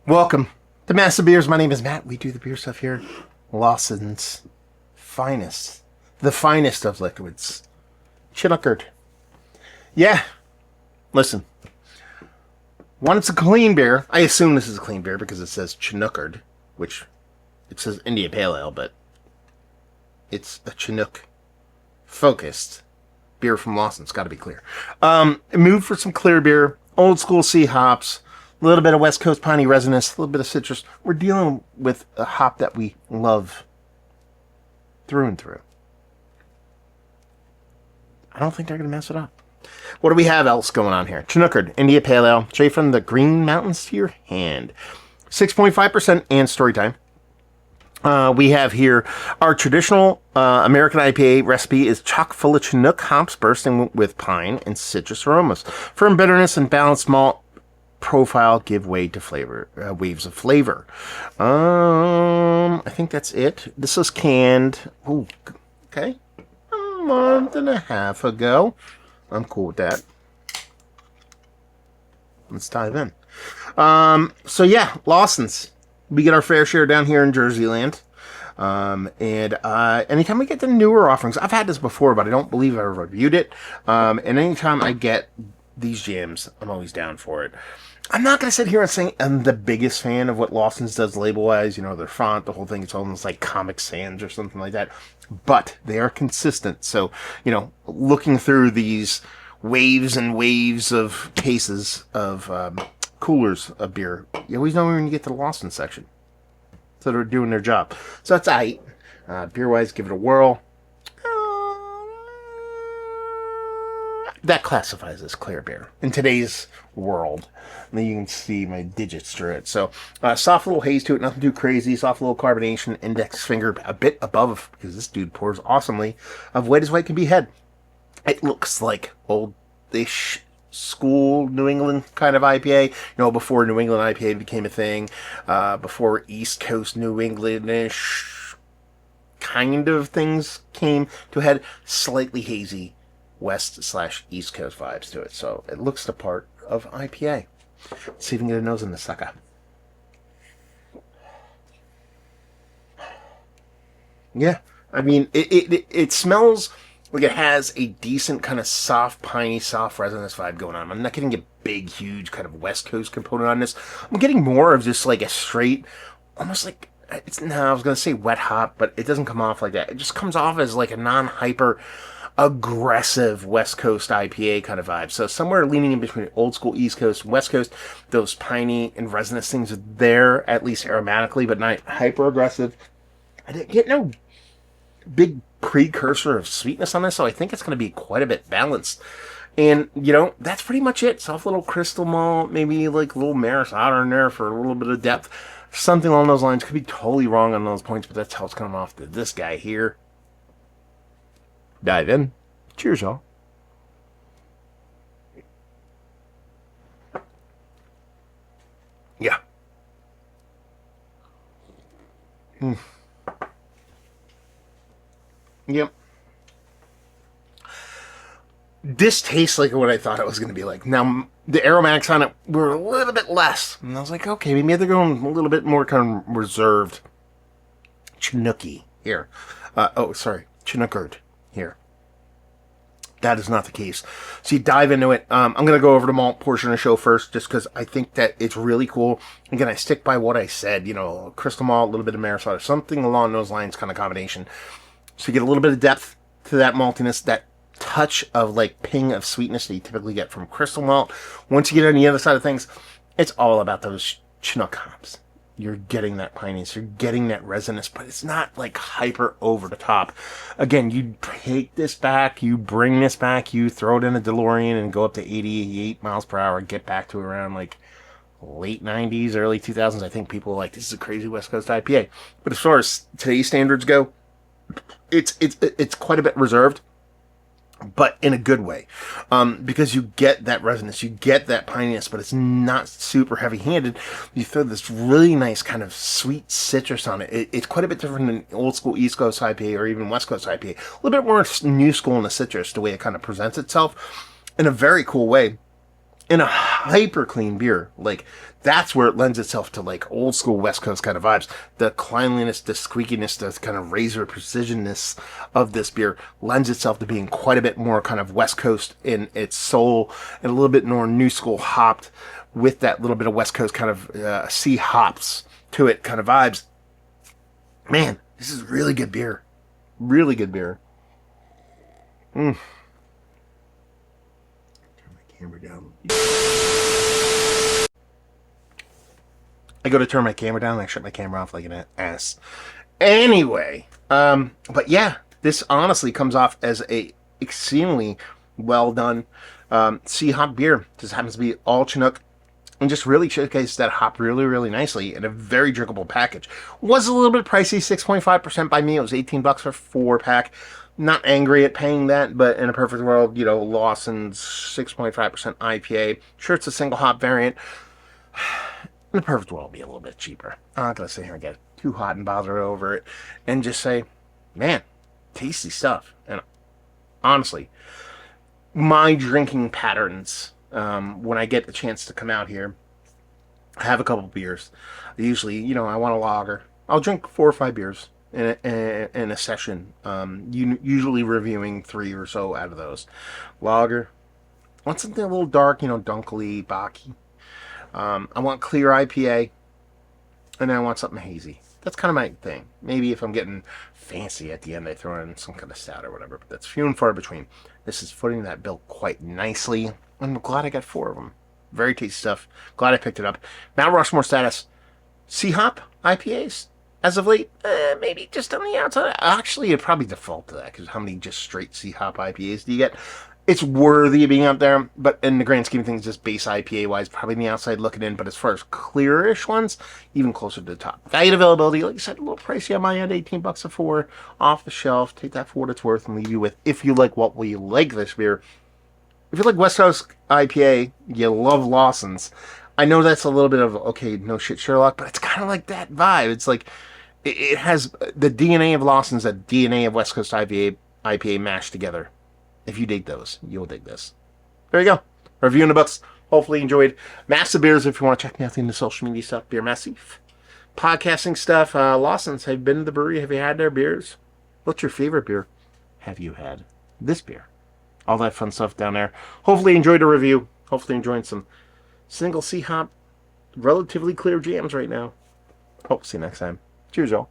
Welcome to Massive Beers. My name is Matt. We do the beer stuff here. Lawson's finest. The finest of liquids. Chinooker'd. Yeah. Listen. One, it's a clean beer. I assume this is a clean beer because it says Chinooker'd, which it says India Pale Ale, but it's a Chinook focused beer from Lawson. It's got to be clear. Move for some clear beer. Old school C hops. A little bit of West Coast piney resinous, a little bit of citrus. We're dealing with a hop that we love through and through. I don't think they're going to mess it up. What do we have else going on here? Chinooker'd, India Pale Ale, straight from the Green Mountains to your hand. 6.5% and story time. We have here our traditional American IPA recipe is chock full of Chinook hops bursting with pine and citrus aromas. Firm bitterness and balanced malt profile give way to flavor, waves of flavor. I think that's it. This is canned. Ooh, okay, a month and a half ago. I'm cool with that. Let's dive in. So yeah, Lawson's. We get our fair share down here in Jersey land. And anytime we get the newer offerings, I've had this before, but I don't believe I've reviewed it. And anytime I get these jams, I'm always down for it. I'm not going to sit here and say I'm the biggest fan of what Lawson's does label-wise. You know, their font, the whole thing, it's almost like Comic Sans or something like that. But they are consistent. So, you know, looking through these waves and waves of cases of coolers of beer, you always know when you get to the Lawson section. So they're doing their job. So that's aight. Beer-wise, give it a whirl. That classifies as clear beer in today's world. And then you can see my digits through it. So, soft little haze to it, nothing too crazy. Soft little carbonation, index finger a bit above, because this dude pours awesomely, of white as white can be had. It looks like old-ish school New England kind of IPA. You know, before New England IPA became a thing. Before East Coast New England-ish kind of things came to a head. Slightly hazy West/East Coast vibes to it. So it looks the part of IPA. Let's see if we can get a nose in the sucker. Yeah, I mean, it smells like it has a decent kind of soft, piney, soft resinous vibe going on. I'm not getting a big, huge kind of West Coast component on this. I'm getting more of just like a straight, almost like, I was going to say wet hop, but it doesn't come off like that. It just comes off as like a non-hyper aggressive West Coast IPA kind of vibe. So somewhere leaning in between old school East Coast, West Coast, those piney and resinous things are there, at least aromatically, but not hyper aggressive. I didn't get no big precursor of sweetness on this, so I think it's going to be quite a bit balanced. And, you know, that's pretty much it. Soft little crystal malt, maybe like a little Maris Otter in there for a little bit of depth. Something along those lines. Could be totally wrong on those points, but that's how it's coming off to this guy here. Dive in. Cheers, y'all. Yeah. Yep. This tastes like what I thought it was going to be like. Now, the aromatics on it were a little bit less. And I was like, okay, maybe they're going a little bit more kind of reserved. Chinooky here. Chinooker'd here. That is not the case. So you dive into it. I'm going to go over the malt portion of the show first, just because I think that it's really cool. Again, I stick by what I said. You know, crystal malt, a little bit of Maris Otter, something along those lines kind of combination. So you get a little bit of depth to that maltiness, that touch of like ping of sweetness that you typically get from crystal malt. Once you get on the other side of things, it's all about those Chinook hops. You're getting that pineiness, you're getting that resinous, but it's not like hyper over the top. Again, you take this back, you bring this back, you throw it in a DeLorean and go up to 88 miles per hour and get back to around like late 90s, early 2000s. I think people are like, this is a crazy West Coast IPA. But as far as today's standards go, it's quite a bit reserved, but in a good way, because you get that resinous, you get that pininess, but it's not super heavy-handed. You throw this really nice kind of sweet citrus on it. It's quite a bit different than old school East Coast IPA or even West Coast IPA. A little bit more new school in the citrus, the way it kind of presents itself in a very cool way. in a hyper clean beer. Like, that's where it lends itself to like old school West Coast kind of vibes. The cleanliness, the squeakiness, the kind of razor precisionness of this beer lends itself to being quite a bit more kind of West Coast in its soul, and a little bit more new school hopped with that little bit of West Coast kind of sea hops to it kind of vibes. Man, this is really good beer. Really good beer. Turn my camera down. I go to turn my camera down and I shut my camera off like an ass. Anyway, but yeah, this honestly comes off as a extremely well done sea hop beer. This happens to be all Chinook, and just really showcases that hop really, really nicely in a very drinkable package. Was a little bit pricey, 6.5% by me. It was $18 for a 4-pack. Not angry at paying that, but in a perfect world, you know, Lawson's 6.5% IPA. Sure, it's a single hop variant. In a perfect world, it'll be a little bit cheaper. I'm not going to sit here and get too hot and bother over it and just say, man, tasty stuff. And honestly, my drinking patterns, when I get the chance to come out here, I have a couple beers. Usually, you know, I want a lager. I'll drink 4 or 5 beers in a session. Usually reviewing 3 or so out of those. Lager. I want something a little dark, you know, dunkly, bocky. I want clear IPA, and then I want something hazy. That's kind of my thing. Maybe if I'm getting fancy at the end, I throw in some kind of stout or whatever, but that's few and far between. This is footing that bill quite nicely. I'm glad I got 4 of them. Very tasty stuff. Glad I picked it up. Mount Rushmore status. Sea hop IPAs. As of late, maybe just on the outside. Actually, it'd probably default to that, because how many just straight sea hop IPAs do you get? It's worthy of being out there, but in the grand scheme of things, just base IPA-wise, probably on the outside looking in. But as far as clearish ones, even closer to the top. Value and availability, like I said, a little pricey on my end, $18 a 4, off the shelf. Take that for what it's worth and leave you with, if you like what we like this beer. If you like West Coast IPA, you love Lawson's. I know that's a little bit of, okay, no shit Sherlock, but it's kind of like that vibe. It's like, it has the DNA of Lawson's, the DNA of West Coast IPA mashed together. If you dig those, you'll dig this. There you go. Review in the books. Hopefully you enjoyed. Massive Beers, if you want to check me out in the social media stuff. Beer Massive. Podcasting stuff. Lawson's. Have you been to the brewery? Have you had their beers? What's your favorite beer? Have you had this beer? All that fun stuff down there. Hopefully you enjoyed the review. Hopefully enjoying some single sea hop, relatively clear jams right now. Hope to see you next time. Cheers, y'all.